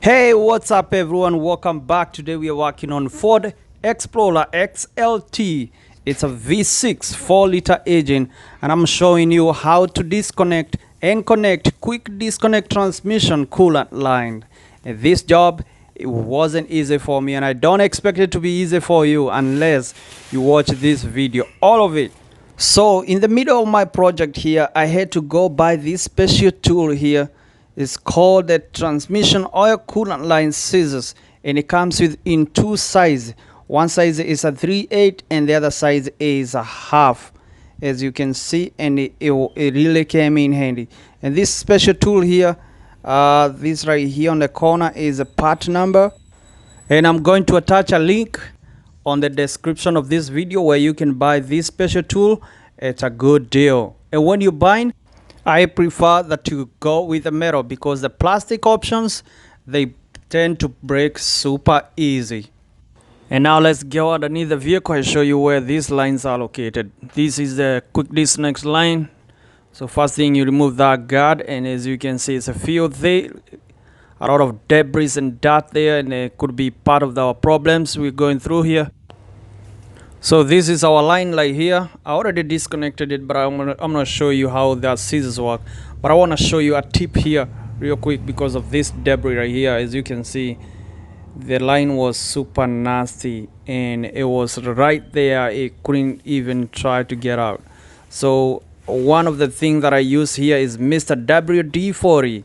Hey, what's up everyone? Welcome back. Today we are working on Ford Explorer XLT. It's a V6 4-liter engine, and I'm showing you how to disconnect and connect quick disconnect transmission coolant line. And this job, it wasn't easy for me, and I don't expect it to be easy for you unless you watch this video, all of it. So in the middle of my project here, I had to go buy this special tool here. It's called the transmission oil coolant line scissors, and it comes with in two sizes. One size is a 3/8 and the other size is a half, as you can see, and it really came in handy. And this special tool here, this right here on the corner, is a part number, and I'm going to attach a link on the description of this video where you can buy this special tool. It's a good deal, and when you buy, I prefer that you go with the metal because the plastic options, they tend to break super easy. And now let's go underneath the vehicle and show you where these lines are located. This is the quick disconnect line. So first thing, you remove that guard, and as you can see, it's a field there, a lot of debris and dirt there, and it could be part of our problems we're going through here. So this is our line right here. I already disconnected it, but I'm gonna show you how the scissors work. But I want to show you a tip here real quick because of this debris right here. As you can see, the line was super nasty and it was right there. It couldn't even try to get out. So one of the things that I use here is Mr. WD-40.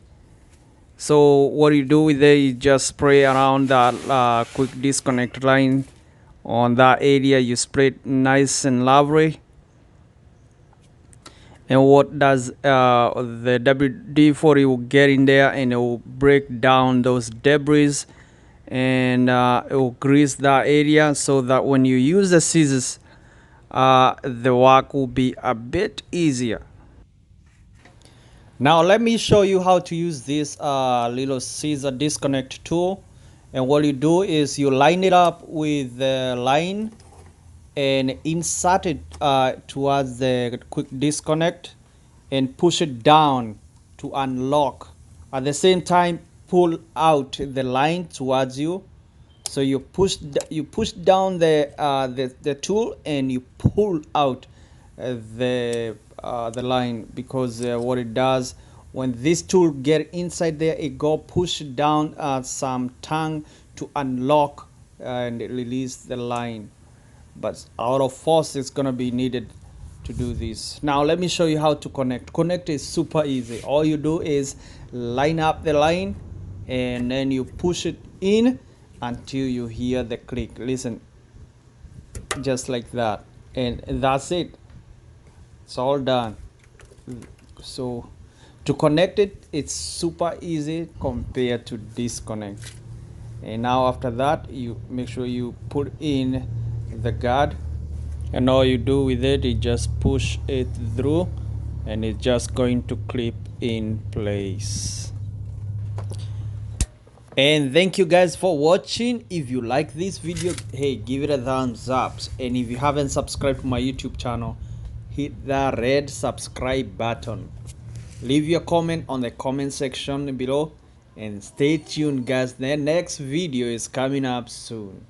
So what you do with it, you just spray around that quick disconnect line. On that area, you spray it nice and lovely. And what does the WD-40 will get in there, and it will break down those debris, and it will grease that area so that when you use the scissors, the work will be a bit easier. Now let me show you how to use this little scissor disconnect tool. And what you do is you line it up with the line and insert it towards the quick disconnect and push it down to unlock. At the same time, pull out the line towards you. So you push down the tool and you pull out the line, because what it does, when this tool get inside there, it go push down some tongue to unlock and release the line. But a lot of force is gonna be needed to do this. Now let me show you how to connect. Connect is super easy. All you do is line up the line and then you push it in until you hear the click. Listen, just like that, and that's it. It's all done. So to connect it, it's super easy compared to disconnect. And now after that, you make sure you put in the guard, and all you do with it is just push it through, and it's just going to clip in place. And thank you guys for watching. If you like this video, hey, give it a thumbs up, and if you haven't subscribed to my YouTube channel, hit the red subscribe button. Leave your comment on the comment section below, and stay tuned guys, the next video is coming up soon.